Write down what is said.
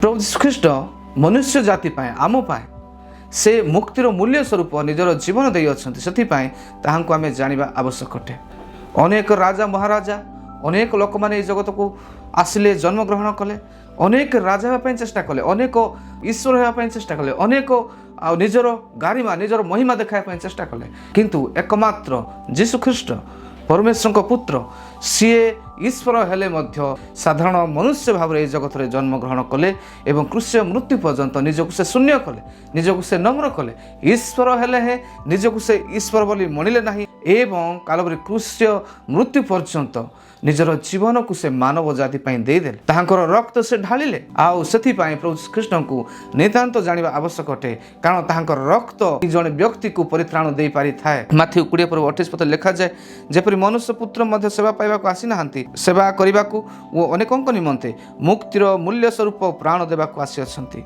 प्रभु श्रीकृष्ण मनुष्य जाति पाए आम पाए से मुक्तिर मूल्य स्वरूप निजर जीवन दे अच्छा आम जाना आवश्यक अटे। अनेक राजा महाराजा अनेक लोक मैंने जगत को आसिले जन्म ग्रहण कले, अनेक राजा होगापी चेष्टा कले, अनेक ईश्वर होगापी चेष्टा कले, अनेक निजर गारिमा निजर महिमा देखापी चेष्टा कले, किंतु एकमात्र जीशु ख्रीष्ट परमेश्वर को पुत्र सीए ईश्वर हेले मध्य साधारण मनुष्य भाव में जगत में जन्म ग्रहण कले एवं क्रूस्य मृत्यु पर्यंत निजक से शून्य कले, निजक से नम्र कले। ईश्वर हेले हे निजक से ईश्वर बोली मणिले नहीं एवं कालवरी क्रूस्य मृत्यु पर्यंत निजर जीवन को से मानव जाति देदेले, ताहांकर रक्त से ढालिले। आउ से प्रभु कृष्ण को नितांत जाना आवश्यक अटे, कारण ताहांकर रक्त जड़े व्यक्ति को परित्राण दे पारि थाए। माथ्यू 20:28 पद लिखा जाए, जेपरि मनुष्य पुत्र मध्य सेवा पाइबाकू आसी नाहांती, सेवा करिबाकू वो अनेकंक निमंते मुक्तिर मूल्य स्वरूप प्राण देबाकू आसी अछंती।